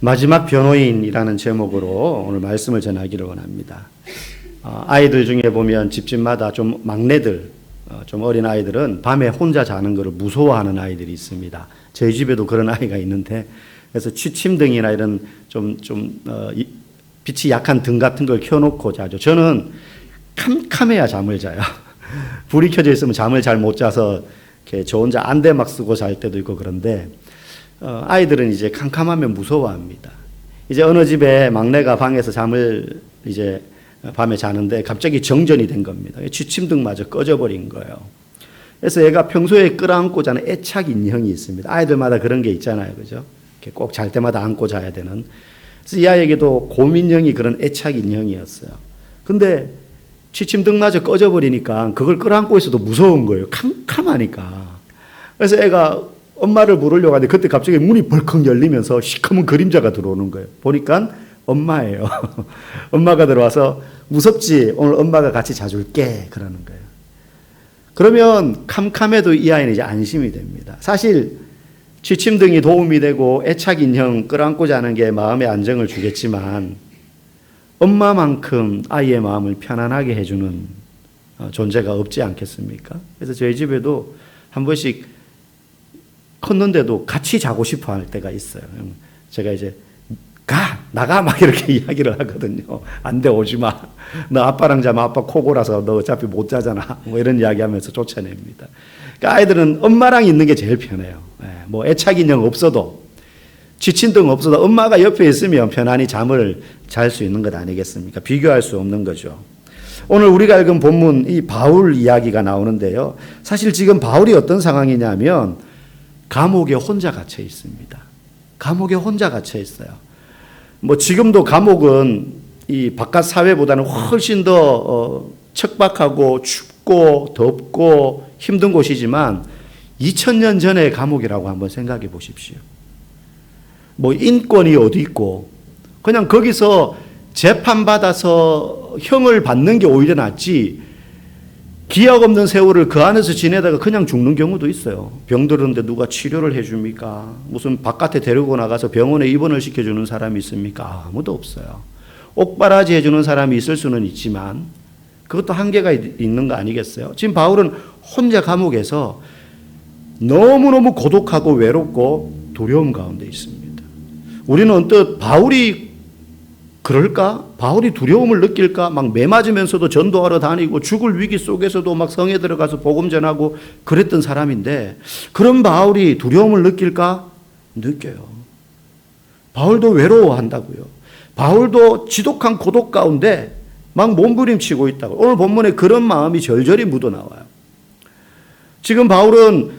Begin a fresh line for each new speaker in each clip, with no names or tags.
마지막 변호인이라는 제목으로 오늘 말씀을 전하기를 원합니다. 아이들 중에 보면 집집마다 좀 막내들, 좀 어린 아이들은 밤에 혼자 자는 것을 무서워하는 아이들이 있습니다. 저희 집에도 그런 아이가 있는데, 그래서 취침등이나 이런 빛이 약한 등 같은 걸 켜놓고 자죠. 저는 캄캄해야 잠을 자요. 불이 켜져 있으면 잠을 잘 못 자서 이렇게 저 혼자 안대막 쓰고 잘 때도 있고 그런데, 아이들은 이제 캄캄하면 무서워합니다. 이제 어느 집에 막내가 방에서 잠을 이제 밤에 자는데 갑자기 정전이 된 겁니다. 취침등마저 꺼져버린 거예요. 그래서 얘가 평소에 끌어안고 자는 애착 인형이 있습니다. 아이들마다 그런 게 있잖아요. 그죠? 꼭 잘 때마다 안고 자야 되는. 그래서 이 아이에게도 곰인형이 그런 애착 인형이었어요. 근데 취침등마저 꺼져버리니까 그걸 끌어안고 있어도 무서운 거예요. 캄캄하니까. 그래서 애가 엄마를 부르려고 하는데 그때 갑자기 문이 벌컥 열리면서 시커먼 그림자가 들어오는 거예요. 보니까 엄마예요. 엄마가 들어와서 무섭지? 오늘 엄마가 같이 자줄게. 그러는 거예요. 그러면 캄캄해도 이 아이는 이제 안심이 됩니다. 사실 취침등이 도움이 되고 애착 인형 끌어안고 자는 게 마음의 안정을 주겠지만 엄마만큼 아이의 마음을 편안하게 해주는 존재가 없지 않겠습니까? 그래서 저희 집에도 한 번씩 컸는데도 같이 자고 싶어 할 때가 있어요. 제가 이제 나가 막 이렇게 이야기를 하거든요. 안 돼, 오지 마. 너 아빠랑 자면 아빠 코 골아서 너 어차피 못 자잖아. 뭐 이런 이야기 하면서 쫓아냅니다. 그러니까 아이들은 엄마랑 있는 게 제일 편해요. 뭐 애착 인형 없어도, 지침등 없어도 엄마가 옆에 있으면 편안히 잠을 잘 수 있는 것 아니겠습니까? 비교할 수 없는 거죠. 오늘 우리가 읽은 본문 이 바울 이야기가 나오는데요. 사실 지금 바울이 어떤 상황이냐면 감옥에 혼자 갇혀 있습니다. 감옥에 혼자 갇혀 있어요. 뭐 지금도 감옥은 이 바깥 사회보다는 훨씬 더 척박하고 춥고 덥고 힘든 곳이지만 2000년 전의 감옥이라고 한번 생각해 보십시오. 뭐 인권이 어디 있고 그냥 거기서 재판받아서 형을 받는 게 오히려 낫지, 기약 없는 세월을 그 안에서 지내다가 그냥 죽는 경우도 있어요. 병들었는데 누가 치료를 해줍니까? 무슨 바깥에 데리고 나가서 병원에 입원을 시켜주는 사람이 있습니까? 아무도 없어요. 옥바라지 해주는 사람이 있을 수는 있지만 그것도 한계가 있는 거 아니겠어요? 지금 바울은 혼자 감옥에서 너무너무 고독하고 외롭고 두려움 가운데 있습니다. 우리는 언뜻 바울이 그럴까? 바울이 두려움을 느낄까? 막 매 맞으면서도 전도하러 다니고 죽을 위기 속에서도 막 성에 들어가서 복음 전하고 그랬던 사람인데 그런 바울이 두려움을 느낄까? 느껴요. 바울도 외로워한다고요. 바울도 지독한 고독 가운데 막 몸부림치고 있다고. 오늘 본문에 그런 마음이 절절히 묻어나와요. 지금 바울은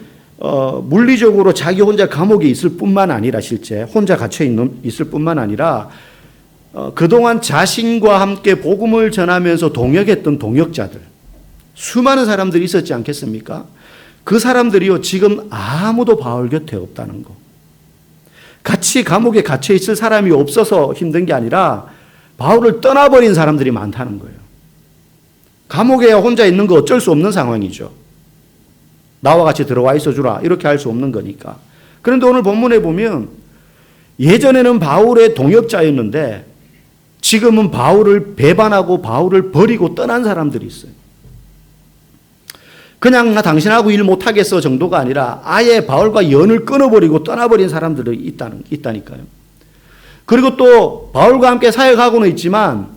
물리적으로 자기 혼자 감옥에 있을 뿐만 아니라 실제 혼자 갇혀 있을 뿐만 아니라 그동안 자신과 함께 복음을 전하면서 동역했던 동역자들, 수많은 사람들이 있었지 않겠습니까? 그 사람들이요, 지금 아무도 바울 곁에 없다는 거. 같이 감옥에 갇혀 있을 사람이 없어서 힘든 게 아니라 바울을 떠나버린 사람들이 많다는 거예요. 감옥에 혼자 있는 거 어쩔 수 없는 상황이죠. 나와 같이 들어와 있어 주라, 이렇게 할 수 없는 거니까. 그런데 오늘 본문에 보면 예전에는 바울의 동역자였는데 지금은 바울을 배반하고 바울을 버리고 떠난 사람들이 있어요. 그냥 나 당신하고 일 못하겠어 정도가 아니라 아예 바울과 연을 끊어버리고 떠나버린 사람들이 있다니까요. 그리고 또 바울과 함께 사역하고는 있지만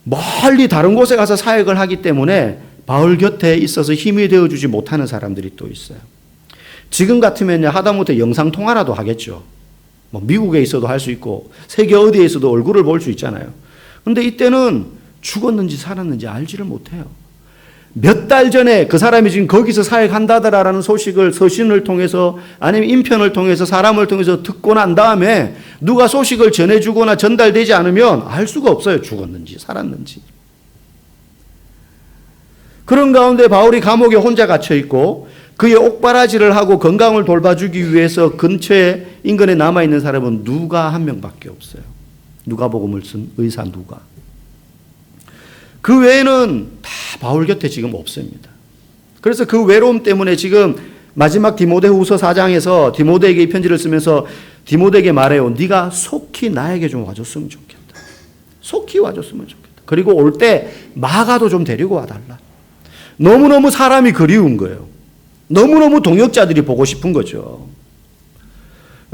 멀리 다른 곳에 가서 사역을 하기 때문에 바울 곁에 있어서 힘이 되어주지 못하는 사람들이 또 있어요. 지금 같으면 하다못해 영상통화라도 하겠죠. 뭐 미국에 있어도 할 수 있고 세계 어디에 있어도 얼굴을 볼 수 있잖아요. 그런데 이때는 죽었는지 살았는지 알지를 못해요. 몇 달 전에 그 사람이 지금 거기서 사역한다더라라는 소식을 서신을 통해서 아니면 인편을 통해서 사람을 통해서 듣고 난 다음에 누가 소식을 전해주거나 전달되지 않으면 알 수가 없어요. 죽었는지 살았는지. 그런 가운데 바울이 감옥에 혼자 갇혀 있고 그의 옥바라지를 하고 건강을 돌봐주기 위해서 근처에 인근에 남아있는 사람은 누가 한 명밖에 없어요. 누가복음을 쓴 의사 누가. 그 외에는 다 바울 곁에 지금 없습니다. 그래서 그 외로움 때문에 지금 마지막 디모데후서 4장에서 디모데에게 이 편지를 쓰면서 디모데에게 말해요. 네가 속히 나에게 좀 와줬으면 좋겠다. 속히 와줬으면 좋겠다. 그리고 올 때 마가도 좀 데리고 와달라. 너무너무 사람이 그리운 거예요. 너무너무 동역자들이 보고 싶은 거죠.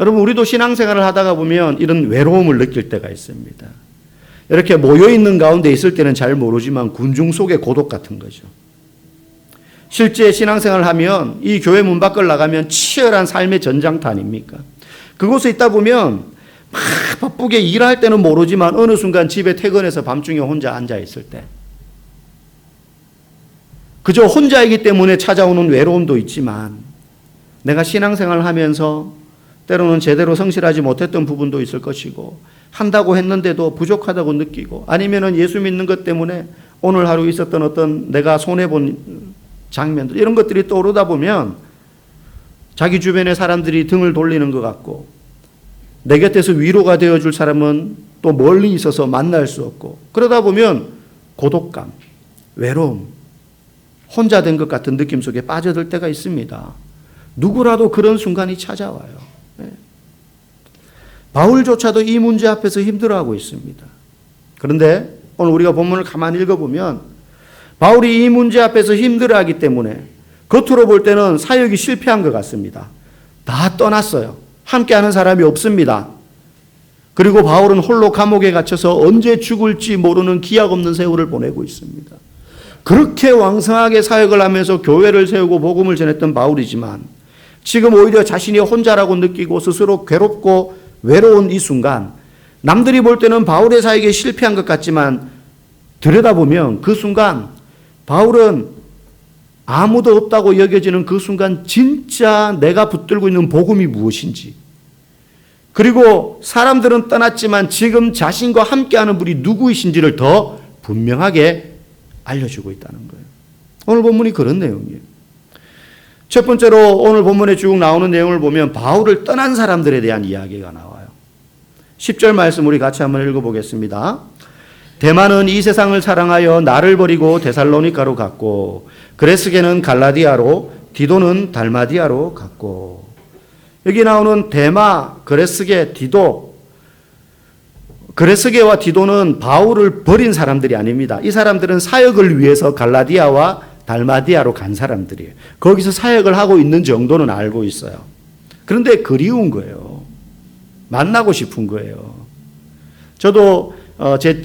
여러분, 우리도 신앙생활을 하다가 보면 이런 외로움을 느낄 때가 있습니다. 이렇게 모여있는 가운데 있을 때는 잘 모르지만 군중 속의 고독 같은 거죠. 실제 신앙생활을 하면 이 교회 문 밖을 나가면 치열한 삶의 전장터 아닙니까? 그곳에 있다 보면 막 바쁘게 일할 때는 모르지만 어느 순간 집에 퇴근해서 밤중에 혼자 앉아있을 때 그저 혼자이기 때문에 찾아오는 외로움도 있지만 내가 신앙생활을 하면서 때로는 제대로 성실하지 못했던 부분도 있을 것이고 한다고 했는데도 부족하다고 느끼고 아니면은 예수 믿는 것 때문에 오늘 하루 있었던 어떤 내가 손해본 장면들 이런 것들이 떠오르다 보면 자기 주변의 사람들이 등을 돌리는 것 같고 내 곁에서 위로가 되어줄 사람은 또 멀리 있어서 만날 수 없고 그러다 보면 고독감, 외로움, 혼자 된 것 같은 느낌 속에 빠져들 때가 있습니다. 누구라도 그런 순간이 찾아와요. 네. 바울조차도 이 문제 앞에서 힘들어하고 있습니다. 그런데 오늘 우리가 본문을 가만히 읽어보면 바울이 이 문제 앞에서 힘들어하기 때문에 겉으로 볼 때는 사역이 실패한 것 같습니다. 다 떠났어요. 함께하는 사람이 없습니다. 그리고 바울은 홀로 감옥에 갇혀서 언제 죽을지 모르는 기약 없는 세월을 보내고 있습니다. 그렇게 왕성하게 사역을 하면서 교회를 세우고 복음을 전했던 바울이지만 지금 오히려 자신이 혼자라고 느끼고 스스로 괴롭고 외로운 이 순간 남들이 볼 때는 바울의 사역에 실패한 것 같지만 들여다보면 그 순간 바울은 아무도 없다고 여겨지는 그 순간 진짜 내가 붙들고 있는 복음이 무엇인지 그리고 사람들은 떠났지만 지금 자신과 함께하는 분이 누구이신지를 더 분명하게 알려주고 있다는 거예요. 오늘 본문이 그런 내용이에요. 첫 번째로 오늘 본문에 쭉 나오는 내용을 보면 바울을 떠난 사람들에 대한 이야기가 나와요. 10절 말씀 우리 같이 한번 읽어보겠습니다. 데마는 이 세상을 사랑하여 나를 버리고 데살로니가로 갔고 그레스게는 갈라디아로 디도는 달마디아로 갔고 여기 나오는 데마, 그레스게, 디도 그레스게와 디도는 바울을 버린 사람들이 아닙니다. 이 사람들은 사역을 위해서 갈라디아와 달마디아로 간 사람들이에요. 거기서 사역을 하고 있는 정도는 알고 있어요. 그런데 그리운 거예요. 만나고 싶은 거예요. 저도 제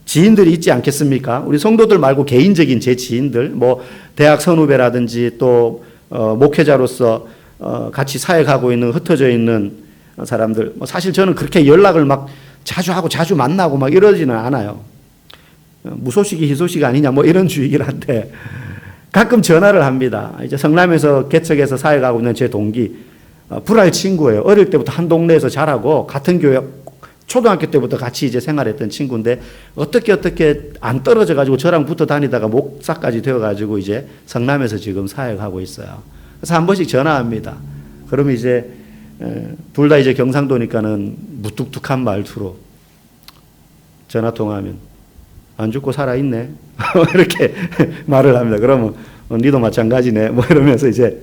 지인들이 있지 않겠습니까? 우리 성도들 말고 개인적인 제 지인들, 뭐 대학 선후배라든지 또 목회자로서 같이 사역하고 있는 흩어져 있는 사람들. 사실 저는 그렇게 연락을 막 자주 하고 자주 만나고 막 이러지는 않아요. 무소식이 희소식 아니냐 뭐 이런 주의긴 한데 가끔 전화를 합니다. 이제 성남에서 개척해서 사역하고 있는 제 동기 불알 친구예요. 어릴 때부터 한 동네에서 자라고 같은 교회 초등학교 때부터 같이 이제 생활했던 친구인데 어떻게 안 떨어져 가지고 저랑 붙어 다니다가 목사까지 되어 가지고 이제 성남에서 지금 사역하고 있어요. 그래서 한 번씩 전화합니다. 그러면 이제 둘 다 이제 경상도니까는 무뚝뚝한 말투로 전화 통화하면 안 죽고 살아있네. 이렇게 말을 합니다. 그러면 니도 마찬가지네. 뭐 이러면서 이제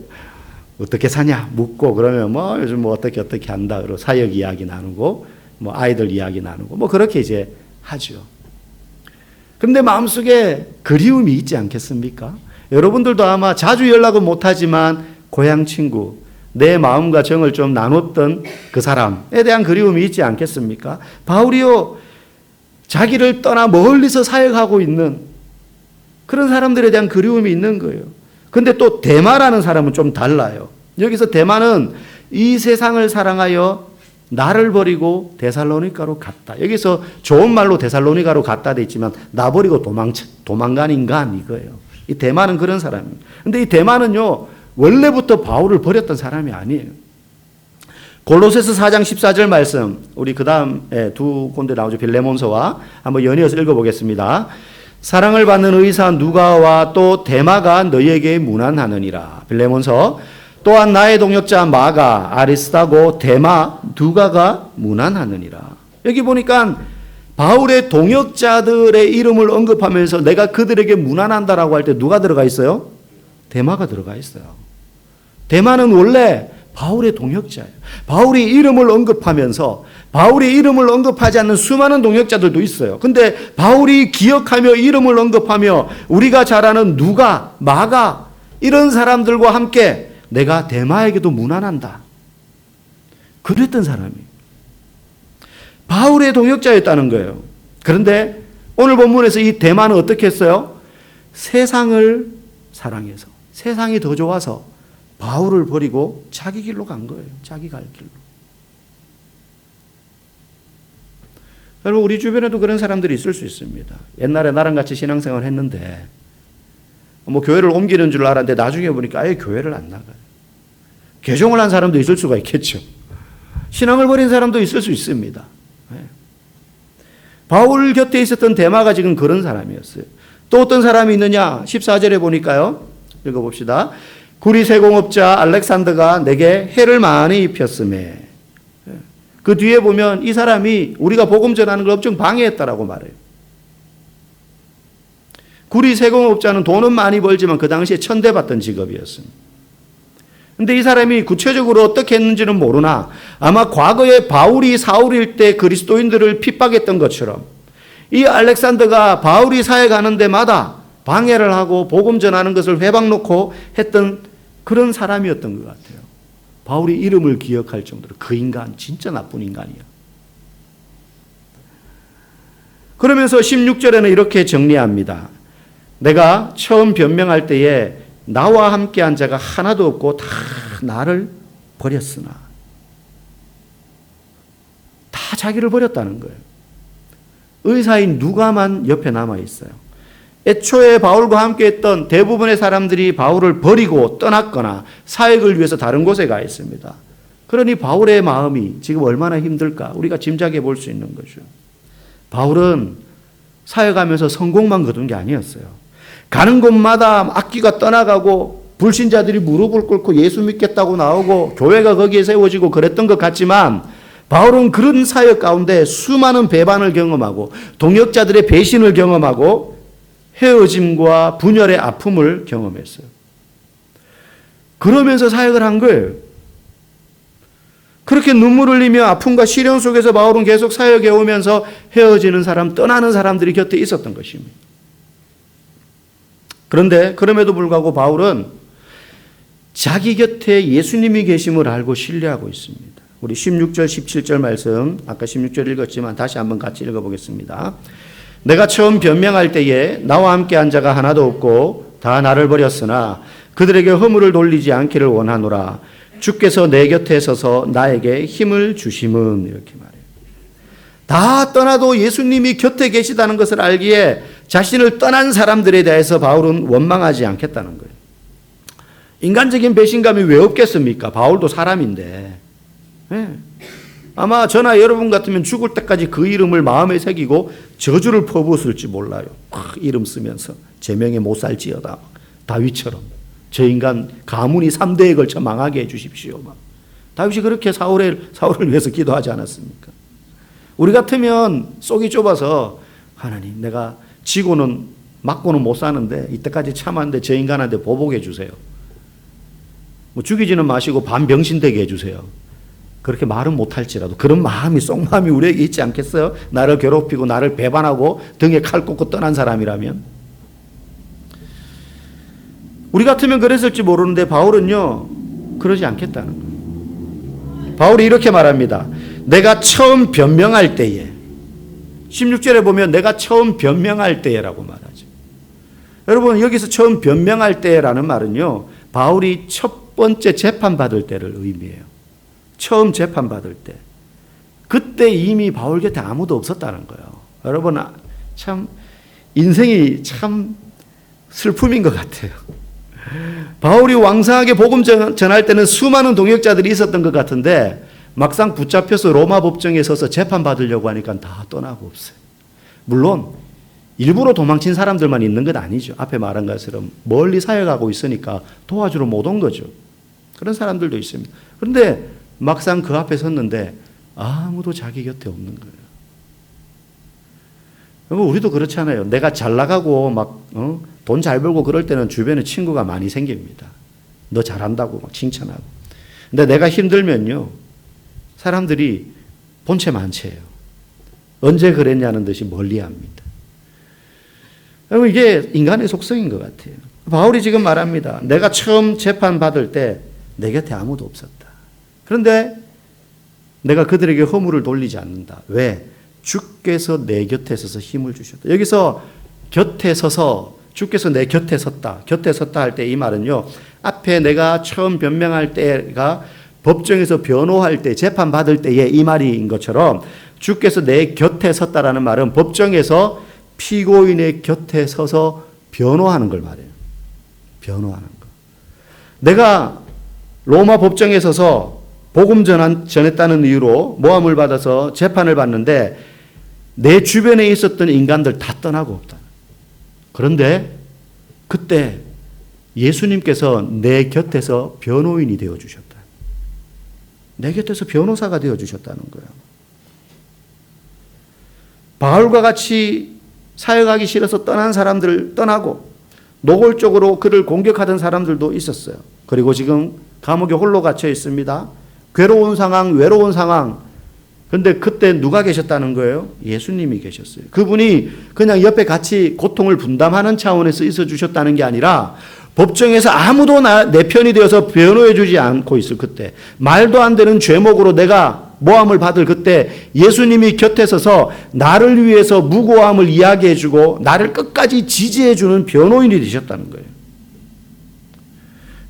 어떻게 사냐 묻고 그러면 뭐 요즘 뭐 어떻게 한다. 그러고 사역 이야기 나누고 뭐 아이들 이야기 나누고 뭐 그렇게 이제 하죠. 근데 마음속에 그리움이 있지 않겠습니까? 여러분들도 아마 자주 연락은 못하지만 고향 친구, 내 마음과 정을 좀 나눴던 그 사람에 대한 그리움이 있지 않겠습니까? 바울이요, 자기를 떠나 멀리서 사역하고 있는 그런 사람들에 대한 그리움이 있는 거예요. 근데 또 데마라는 사람은 좀 달라요. 여기서 데마는 이 세상을 사랑하여 나를 버리고 데살로니가로 갔다. 여기서 좋은 말로 데살로니가로 갔다 돼 있지만 나 버리고 도망간 인간 이거예요. 이 데마는 그런 사람이에요. 근데 이 데마는요, 원래부터 바울을 버렸던 사람이 아니에요. 골로새서 4장 14절 말씀, 우리 그 다음에 두 군데 나오죠. 빌레몬서와 한번 연이어서 읽어보겠습니다. 사랑을 받는 의사 누가와 또 데마가 너희에게 문안하느니라. 빌레몬서. 또한 나의 동역자 마가, 아리스타고, 데마, 누가가 문안하느니라. 여기 보니까 바울의 동역자들의 이름을 언급하면서 내가 그들에게 문안한다라고 할 때 누가 들어가 있어요? 데마가 들어가 있어요. 데마는 원래 바울의 동역자예요. 바울이 이름을 언급하면서 바울의 이름을 언급하지 않는 수많은 동역자들도 있어요. 근데 바울이 기억하며 이름을 언급하며 우리가 잘 아는 누가, 마가 이런 사람들과 함께 내가 데마에게도 문안한다. 그랬던 사람이 바울의 동역자였다는 거예요. 그런데 오늘 본문에서 이 데마는 어떻게 했어요? 세상을 사랑해서 세상이 더 좋아서 바울을 버리고 자기 길로 간 거예요. 자기 갈 길로. 여러분 우리 주변에도 그런 사람들이 있을 수 있습니다. 옛날에 나랑 같이 신앙생활 했는데 뭐 교회를 옮기는 줄 알았는데 나중에 보니까 아예 교회를 안 나가요. 개종을 한 사람도 있을 수가 있겠죠. 신앙을 버린 사람도 있을 수 있습니다. 바울 곁에 있었던 데마가 지금 그런 사람이었어요. 또 어떤 사람이 있느냐? 14절에 보니까요. 읽어봅시다. 구리세공업자 알렉산더가 내게 해를 많이 입혔음에 그 뒤에 보면 이 사람이 우리가 복음 전하는 걸 엄청 방해했다라고 말해요. 구리세공업자는 돈은 많이 벌지만 그 당시에 천대받던 직업이었습니다. 근데 이 사람이 구체적으로 어떻게 했는지는 모르나 아마 과거에 바울이 사울일 때 그리스도인들을 핍박했던 것처럼 이 알렉산더가 바울이 사회 가는 데마다 방해를 하고 복음 전하는 것을 회방 놓고 했던 그런 사람이었던 것 같아요. 바울이 이름을 기억할 정도로 그 인간 진짜 나쁜 인간이야. 그러면서 16절에는 이렇게 정리합니다. 내가 처음 변명할 때에 나와 함께한 자가 하나도 없고 다 나를 버렸으나 다 자기를 버렸다는 거예요. 의사인 누가만 옆에 남아있어요. 애초에 바울과 함께했던 대부분의 사람들이 바울을 버리고 떠났거나 사역을 위해서 다른 곳에 가 있습니다. 그러니 바울의 마음이 지금 얼마나 힘들까 우리가 짐작해 볼 수 있는 거죠. 바울은 사역하면서 성공만 거둔 게 아니었어요. 가는 곳마다 악기가 떠나가고 불신자들이 무릎을 꿇고 예수 믿겠다고 나오고 교회가 거기에 세워지고 그랬던 것 같지만 바울은 그런 사역 가운데 수많은 배반을 경험하고 동역자들의 배신을 경험하고 헤어짐과 분열의 아픔을 경험했어요. 그러면서 사역을 한 거예요. 그렇게 눈물 흘리며 아픔과 시련 속에서 바울은 계속 사역해 오면서 헤어지는 사람, 떠나는 사람들이 곁에 있었던 것입니다. 그런데 그럼에도 불구하고 바울은 자기 곁에 예수님이 계심을 알고 신뢰하고 있습니다. 우리 16절, 17절 말씀, 아까 16절 읽었지만 다시 한번 같이 읽어보겠습니다. 내가 처음 변명할 때에 나와 함께 한 자가 하나도 없고 다 나를 버렸으나 그들에게 허물을 돌리지 않기를 원하노라. 주께서 내 곁에 서서 나에게 힘을 주심은 이렇게 말해요. 다 떠나도 예수님이 곁에 계시다는 것을 알기에 자신을 떠난 사람들에 대해서 바울은 원망하지 않겠다는 거예요. 인간적인 배신감이 왜 없겠습니까? 바울도 사람인데. 네. 아마 저나 여러분 같으면 죽을 때까지 그 이름을 마음에 새기고 저주를 퍼부었을지 몰라요. 이름 쓰면서 제명에 못 살지어다. 다윗처럼 저 인간 가문이 3대에 걸쳐 망하게 해 주십시오. 다윗이 그렇게 사울을 위해서 기도하지 않았습니까? 우리 같으면 속이 좁아서 하나님 내가 지고는 맞고는 못 사는데 이때까지 참았는데 저 인간한테 보복해 주세요. 뭐 죽이지는 마시고 반병신되게 해주세요. 그렇게 말은 못할지라도 그런 마음이 속마음이 우리에게 있지 않겠어요? 나를 괴롭히고 나를 배반하고 등에 칼 꽂고 떠난 사람이라면. 우리 같으면 그랬을지 모르는데 바울은요 그러지 않겠다는 거예요. 바울이 이렇게 말합니다. 내가 처음 변명할 때에 16절에 보면 내가 처음 변명할 때라고 말하죠. 여러분 여기서 처음 변명할 때라는 말은요 바울이 첫 번째 재판받을 때를 의미해요. 처음 재판받을 때. 그때 이미 바울 곁에 아무도 없었다는 거예요. 여러분 참 인생이 참 슬픔인 것 같아요. 바울이 왕성하게 복음 전할 때는 수많은 동역자들이 있었던 것 같은데 막상 붙잡혀서 로마 법정에 서서 재판받으려고 하니까 다 떠나고 없어요. 물론 일부러 도망친 사람들만 있는 건 아니죠. 앞에 말한 것처럼 멀리 사역하고 있으니까 도와주러 못 온 거죠. 그런 사람들도 있습니다. 그런데 막상 그 앞에 섰는데 아무도 자기 곁에 없는 거예요. 여러분 우리도 그렇잖아요. 내가 잘 나가고 막 돈 잘 벌고 그럴 때는 주변에 친구가 많이 생깁니다. 너 잘한다고 막 칭찬하고. 근데 내가 힘들면요, 사람들이 본체 만체예요. 언제 그랬냐는 듯이 멀리합니다. 여러분, 이게 인간의 속성인 것 같아요. 바울이 지금 말합니다. 내가 처음 재판받을 때 내 곁에 아무도 없었다. 그런데 내가 그들에게 허물을 돌리지 않는다. 왜? 주께서 내 곁에 서서 힘을 주셨다. 여기서 곁에 서서, 주께서 내 곁에 섰다. 곁에 섰다 할 때 이 말은요, 앞에 내가 처음 변명할 때가 법정에서 변호할 때, 재판받을 때의 이 말인 것처럼 주께서 내 곁에 섰다라는 말은 법정에서 피고인의 곁에 서서 변호하는 걸 말해요. 변호하는 거. 내가 로마 법정에 서서 복음 전했다는 이유로 모함을 받아서 재판을 받는데 내 주변에 있었던 인간들 다 떠나고 없다. 그런데 그때 예수님께서 내 곁에서 변호인이 되어주셨다. 내 곁에서 변호사가 되어주셨다는 거예요. 바울과 같이 사역하기 싫어서 떠난 사람들 떠나고 노골적으로 그를 공격하던 사람들도 있었어요. 그리고 지금 감옥에 홀로 갇혀 있습니다. 괴로운 상황, 외로운 상황. 근데 그때 누가 계셨다는 거예요? 예수님이 계셨어요. 그분이 그냥 옆에 같이 고통을 분담하는 차원에서 있어 주셨다는 게 아니라 법정에서 아무도 내 편이 되어서 변호해 주지 않고 있을 그때, 말도 안 되는 죄목으로 내가 모함을 받을 그때 예수님이 곁에 서서 나를 위해서 무고함을 이야기해 주고 나를 끝까지 지지해 주는 변호인이 되셨다는 거예요.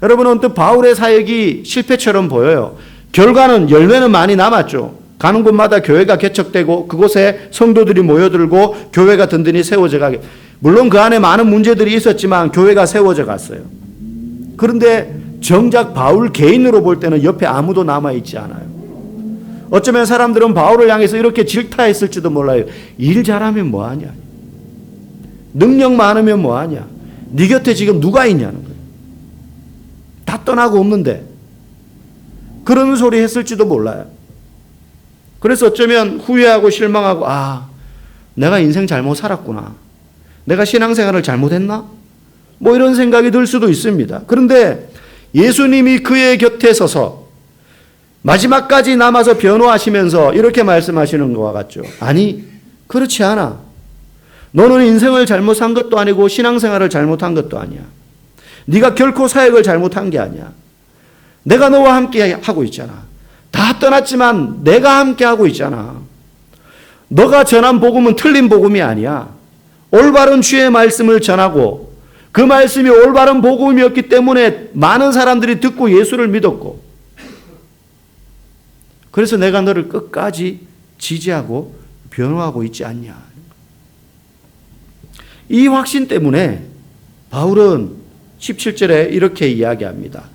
여러분, 언뜻 바울의 사역이 실패처럼 보여요. 결과는, 열매는 많이 남았죠. 가는 곳마다 교회가 개척되고 그곳에 성도들이 모여들고 교회가 든든히 세워져 가게. 물론 그 안에 많은 문제들이 있었지만 교회가 세워져 갔어요. 그런데 정작 바울 개인으로 볼 때는 옆에 아무도 남아있지 않아요. 어쩌면 사람들은 바울을 향해서 이렇게 질타했을지도 몰라요. 일 잘하면 뭐하냐? 능력 많으면 뭐하냐? 네 곁에 지금 누가 있냐는 거예요. 다 떠나고 없는데. 그런 소리 했을지도 몰라요. 그래서 어쩌면 후회하고 실망하고, 내가 인생 잘못 살았구나. 내가 신앙생활을 잘못했나? 뭐 이런 생각이 들 수도 있습니다. 그런데 예수님이 그의 곁에 서서 마지막까지 남아서 변호하시면서 이렇게 말씀하시는 것과 같죠. 아니, 그렇지 않아. 너는 인생을 잘못 산 것도 아니고 신앙생활을 잘못한 것도 아니야. 네가 결코 사역을 잘못한 게 아니야. 내가 너와 함께 하고 있잖아. 다 떠났지만 내가 함께 하고 있잖아. 너가 전한 복음은 틀린 복음이 아니야. 올바른 주의 말씀을 전하고 그 말씀이 올바른 복음이었기 때문에 많은 사람들이 듣고 예수를 믿었고, 그래서 내가 너를 끝까지 지지하고 변호하고 있지 않냐. 이 확신 때문에 바울은 17절에 이렇게 이야기합니다.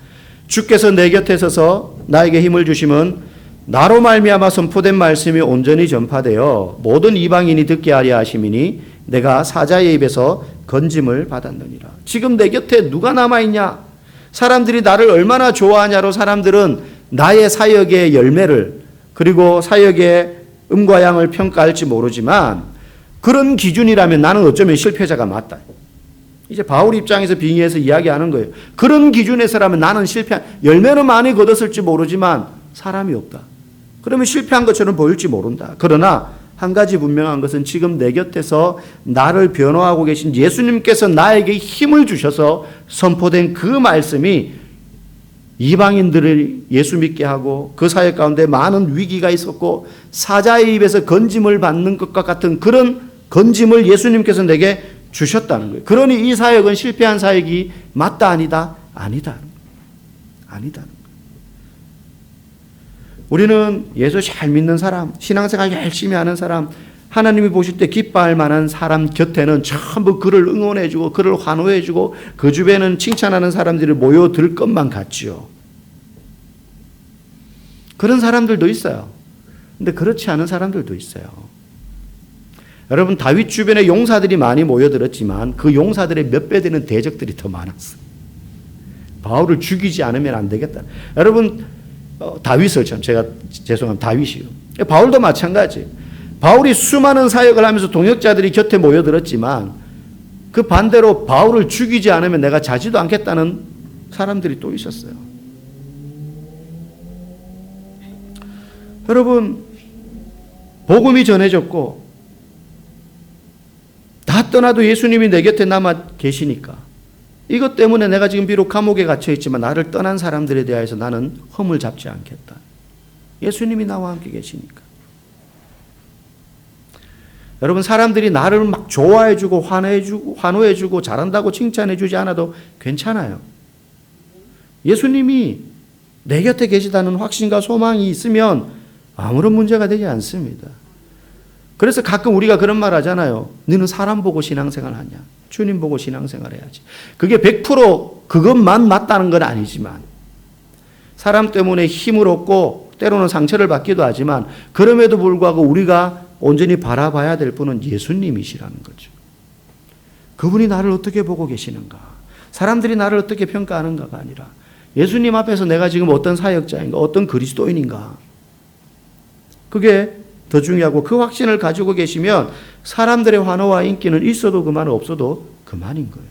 주께서 내 곁에 서서 나에게 힘을 주심은 나로 말미암아 선포된 말씀이 온전히 전파되어 모든 이방인이 듣게 하려 하심이니 내가 사자의 입에서 건짐을 받았느니라. 지금 내 곁에 누가 남아있냐? 사람들이 나를 얼마나 좋아하냐로 사람들은 나의 사역의 열매를, 그리고 사역의 음과 양을 평가할지 모르지만 그런 기준이라면 나는 어쩌면 실패자가 맞다. 이제 바울 입장에서 빙의해서 이야기하는 거예요. 그런 기준에서라면 나는 열매는 많이 거뒀을지 모르지만 사람이 없다. 그러면 실패한 것처럼 보일지 모른다. 그러나 한 가지 분명한 것은 지금 내 곁에서 나를 변호하고 계신 예수님께서 나에게 힘을 주셔서 선포된 그 말씀이 이방인들을 예수 믿게 하고 그 사역 가운데 많은 위기가 있었고 사자의 입에서 건짐을 받는 것과 같은 그런 건짐을 예수님께서 내게 주셨다는 거예요. 그러니 이 사역은 실패한 사역이 맞다 아니다? 아니다. 아니다. 우리는 예수 잘 믿는 사람, 신앙생활 열심히 하는 사람, 하나님이 보실 때 기뻐할 만한 사람 곁에는 전부 그를 응원해주고 그를 환호해주고 그 주변에는 칭찬하는 사람들이 모여들 것만 같지요. 그런 사람들도 있어요. 근데 그렇지 않은 사람들도 있어요. 여러분, 다윗 주변에 용사들이 많이 모여들었지만 그 용사들의 몇 배 되는 대적들이 더 많았어요. 바울을 죽이지 않으면 안 되겠다. 여러분, 다윗을 제가 죄송합니다. 다윗이요. 바울도 마찬가지. 바울이 수많은 사역을 하면서 동역자들이 곁에 모여들었지만 그 반대로 바울을 죽이지 않으면 내가 자지도 않겠다는 사람들이 또 있었어요. 여러분, 복음이 전해졌고 다 떠나도 예수님이 내 곁에 남아 계시니까, 이것 때문에 내가 지금 비록 감옥에 갇혀 있지만 나를 떠난 사람들에 대해서 나는 흠을 잡지 않겠다. 예수님이 나와 함께 계시니까. 여러분, 사람들이 나를 막 좋아해주고 환호해주고 잘한다고 칭찬해주지 않아도 괜찮아요. 예수님이 내 곁에 계시다는 확신과 소망이 있으면 아무런 문제가 되지 않습니다. 그래서 가끔 우리가 그런 말 하잖아요. 너는 사람 보고 신앙생활 하냐? 주님 보고 신앙생활 해야지. 그게 100% 그것만 맞다는 건 아니지만, 사람 때문에 힘을 얻고 때로는 상처를 받기도 하지만, 그럼에도 불구하고 우리가 온전히 바라봐야 될 분은 예수님이시라는 거죠. 그분이 나를 어떻게 보고 계시는가? 사람들이 나를 어떻게 평가하는가가 아니라 예수님 앞에서 내가 지금 어떤 사역자인가? 어떤 그리스도인인가? 그게 더 중요하고, 그 확신을 가지고 계시면 사람들의 환호와 인기는 있어도 그만 없어도 그만인 거예요.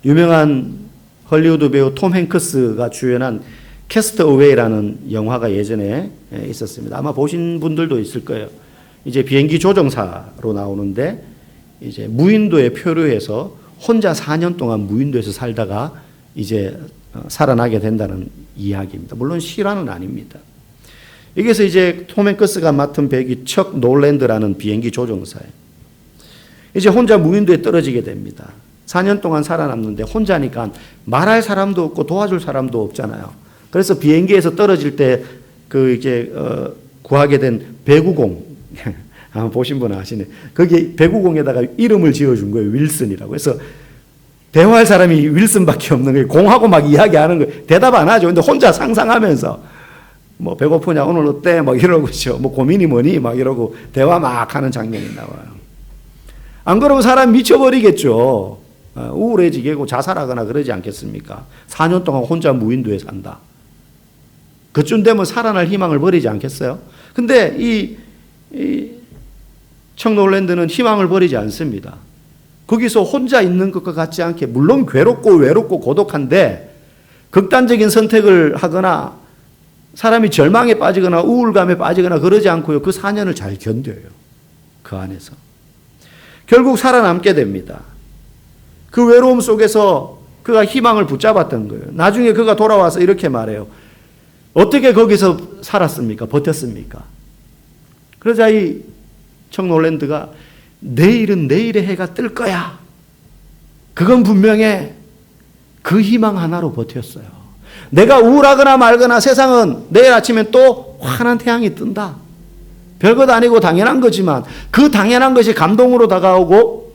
유명한 헐리우드 배우 톰 행크스가 주연한 캐스트어웨이라는 영화가 예전에 있었습니다. 아마 보신 분들도 있을 거예요. 이제 비행기 조종사로 나오는데, 이제 무인도에 표류해서 혼자 4년 동안 무인도에서 살다가 이제 살아나게 된다는 이야기입니다. 물론 실화는 아닙니다. 여기서 이제 톰 행크스가 맡은 배역이 척 놀랜드라는 비행기 조종사예요. 이제 혼자 무인도에 떨어지게 됩니다. 4년 동안 살아남는데 혼자니까 말할 사람도 없고 도와줄 사람도 없잖아요. 그래서 비행기에서 떨어질 때 구하게 된 배구공, 한번 보신 분은 아시네. 거기 배구공에다가 이름을 지어준 거예요. 윌슨이라고. 그래서 대화할 사람이 윌슨밖에 없는 거예요. 공하고 막 이야기하는 거예요. 대답 안 하죠. 근데 혼자 상상하면서 뭐 배고프냐, 오늘 어때? 막 이러고 있죠. 뭐 고민이 뭐니? 막 이러고 대화 막 하는 장면이 나와요. 안 그러면 사람 미쳐버리겠죠. 우울해지고 자살하거나 그러지 않겠습니까? 4년 동안 혼자 무인도에 산다. 그쯤 되면 살아날 희망을 버리지 않겠어요? 근데 이 청놀랜드는 희망을 버리지 않습니다. 거기서 혼자 있는 것과 같지 않게, 물론 괴롭고 외롭고 고독한데 극단적인 선택을 하거나 사람이 절망에 빠지거나 우울감에 빠지거나 그러지 않고요. 그 4년을 잘 견뎌요. 그 안에서. 결국 살아남게 됩니다. 그 외로움 속에서 그가 희망을 붙잡았던 거예요. 나중에 그가 돌아와서 이렇게 말해요. 어떻게 거기서 살았습니까? 버텼습니까? 그러자 이 청놀랜드가 내일은 내일의 해가 뜰 거야. 그건 분명해. 그 희망 하나로 버텼어요. 내가 우울하거나 말거나 세상은 내일 아침엔 또 환한 태양이 뜬다. 별것 아니고 당연한 거지만 그 당연한 것이 감동으로 다가오고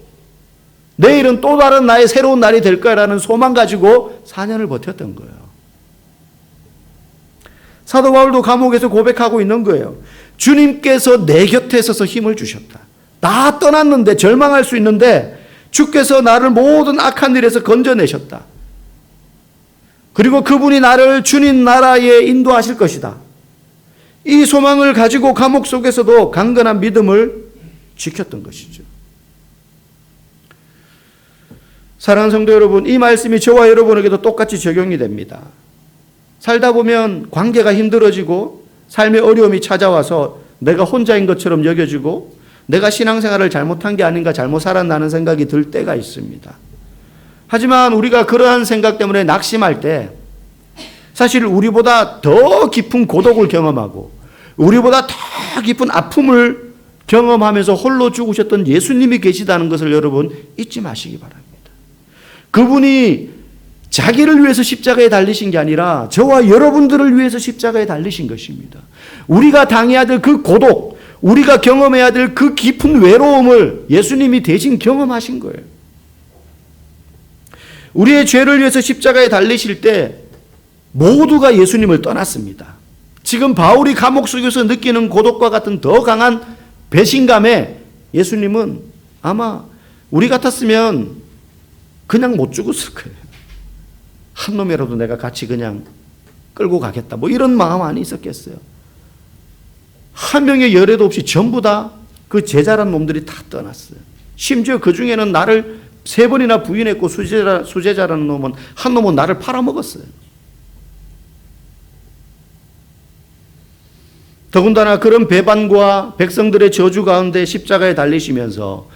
내일은 또 다른 나의 새로운 날이 될 거라는 소망 가지고 4년을 버텼던 거예요. 사도 바울도 감옥에서 고백하고 있는 거예요. 주님께서 내 곁에 서서 힘을 주셨다. 다 떠났는데, 절망할 수 있는데 주께서 나를 모든 악한 일에서 건져내셨다. 그리고 그분이 나를 주님 나라에 인도하실 것이다. 이 소망을 가지고 감옥 속에서도 강건한 믿음을 지켰던 것이죠. 사랑하는 성도 여러분, 이 말씀이 저와 여러분에게도 똑같이 적용이 됩니다. 살다 보면 관계가 힘들어지고 삶의 어려움이 찾아와서 내가 혼자인 것처럼 여겨지고 내가 신앙생활을 잘못한 게 아닌가, 잘못 살았나는 생각이 들 때가 있습니다. 하지만 우리가 그러한 생각 때문에 낙심할 때 사실 우리보다 더 깊은 고독을 경험하고 우리보다 더 깊은 아픔을 경험하면서 홀로 죽으셨던 예수님이 계시다는 것을 여러분 잊지 마시기 바랍니다. 그분이 자기를 위해서 십자가에 달리신 게 아니라 저와 여러분들을 위해서 십자가에 달리신 것입니다. 우리가 당해야 될 그 고독, 우리가 경험해야 될 그 깊은 외로움을 예수님이 대신 경험하신 거예요. 우리의 죄를 위해서 십자가에 달리실 때 모두가 예수님을 떠났습니다. 지금 바울이 감옥 속에서 느끼는 고독과 같은 더 강한 배신감에 예수님은 아마 우리 같았으면 그냥 못 죽었을 거예요. 한 놈이라도 내가 같이 그냥 끌고 가겠다. 뭐 이런 마음 안에 있었겠어요. 한 명의 열애도 없이 전부 다 그 제자란 놈들이 다 떠났어요. 심지어 그 중에는 나를 3번이나 부인했고 수제자라는 놈은 한 놈은 나를 팔아먹었어요. 더군다나 그런 배반과 백성들의 저주 가운데 십자가에 달리시면서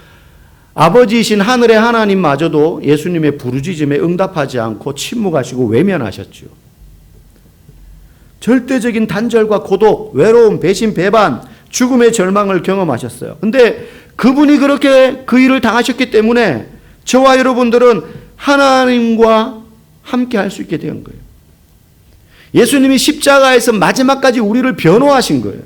아버지이신 하늘의 하나님마저도 예수님의 부르짖음에 응답하지 않고 침묵하시고 외면하셨죠. 절대적인 단절과 고독, 외로움, 배신, 배반, 죽음의 절망을 경험하셨어요. 근데 그분이 그렇게 그 일을 당하셨기 때문에 저와 여러분들은 하나님과 함께 할 수 있게 된 거예요. 예수님이 십자가에서 마지막까지 우리를 변호하신 거예요.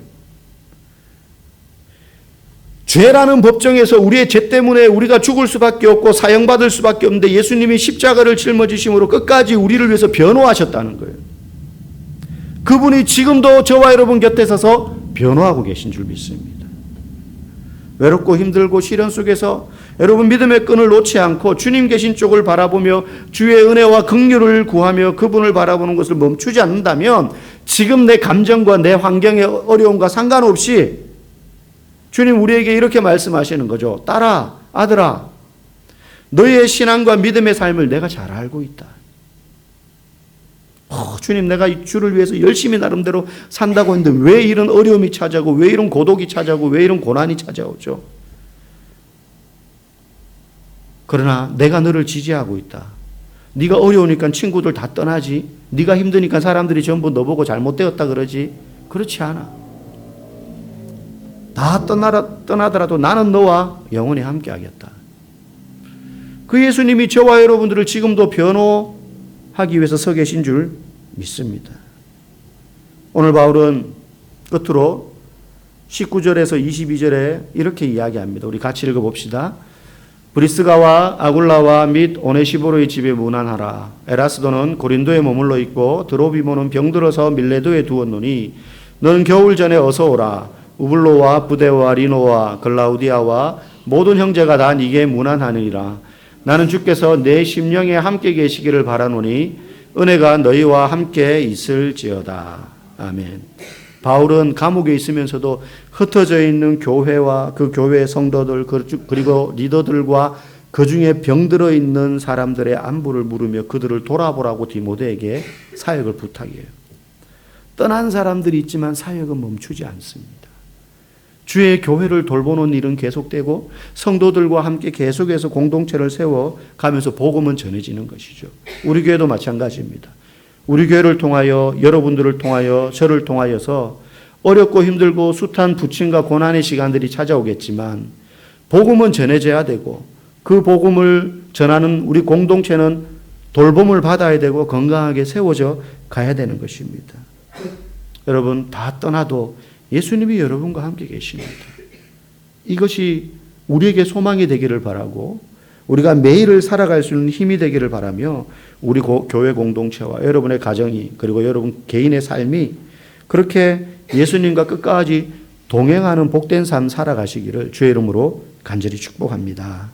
죄라는 법정에서 우리의 죄 때문에 우리가 죽을 수밖에 없고 사형받을 수밖에 없는데 예수님이 십자가를 짊어지심으로 끝까지 우리를 위해서 변호하셨다는 거예요. 그분이 지금도 저와 여러분 곁에 서서 변호하고 계신 줄 믿습니다. 외롭고 힘들고 시련 속에서 여러분 믿음의 끈을 놓지 않고 주님 계신 쪽을 바라보며 주의 은혜와 긍휼을 구하며 그분을 바라보는 것을 멈추지 않는다면 지금 내 감정과 내 환경의 어려움과 상관없이 주님 우리에게 이렇게 말씀하시는 거죠. 딸아, 아들아, 너희의 신앙과 믿음의 삶을 내가 잘 알고 있다. 주님, 내가 이 주를 위해서 열심히 나름대로 산다고 했는데 왜 이런 어려움이 찾아오고 왜 이런 고독이 찾아오고 왜 이런 고난이 찾아오죠? 그러나 내가 너를 지지하고 있다. 네가 어려우니까 친구들 다 떠나지. 네가 힘드니까 사람들이 전부 너보고 잘못되었다 그러지. 그렇지 않아. 다 떠나더라도 나는 너와 영원히 함께 하겠다. 그 예수님이 저와 여러분들을 지금도 변호하기 위해서 서 계신 줄 믿습니다. 오늘 바울은 끝으로 19절에서 22절에 이렇게 이야기합니다. 우리 같이 읽어봅시다. 브리스가와 아굴라와 및 오네시보로의 집에 문안하라. 에라스도는 고린도에 머물러 있고 드로비모는 병들어서 밀레도에 두었노니 너는 겨울 전에 어서 오라. 우블로와 부데와 리노와 글라우디아와 모든 형제가 다 네게 문안하느니라. 나는 주께서 내 심령에 함께 계시기를 바라노니 은혜가 너희와 함께 있을지어다. 아멘. 바울은 감옥에 있으면서도 흩어져 있는 교회와 그 교회의 성도들 그리고 리더들과 그 중에 병들어 있는 사람들의 안부를 물으며 그들을 돌아보라고 디모데에게 사역을 부탁해요. 떠난 사람들이 있지만 사역은 멈추지 않습니다. 주의 교회를 돌보는 일은 계속되고 성도들과 함께 계속해서 공동체를 세워 가면서 복음은 전해지는 것이죠. 우리 교회도 마찬가지입니다. 우리 교회를 통하여 여러분들을 통하여 저를 통하여서 어렵고 힘들고 숱한 부침과 고난의 시간들이 찾아오겠지만 복음은 전해져야 되고 그 복음을 전하는 우리 공동체는 돌봄을 받아야 되고 건강하게 세워져 가야 되는 것입니다. 여러분 다 떠나도 예수님이 여러분과 함께 계십니다. 이것이 우리에게 소망이 되기를 바라고 우리가 매일을 살아갈 수 있는 힘이 되기를 바라며 우리 교회 공동체와 여러분의 가정이 그리고 여러분 개인의 삶이 그렇게 예수님과 끝까지 동행하는 복된 삶 살아가시기를 주의 이름으로 간절히 축복합니다.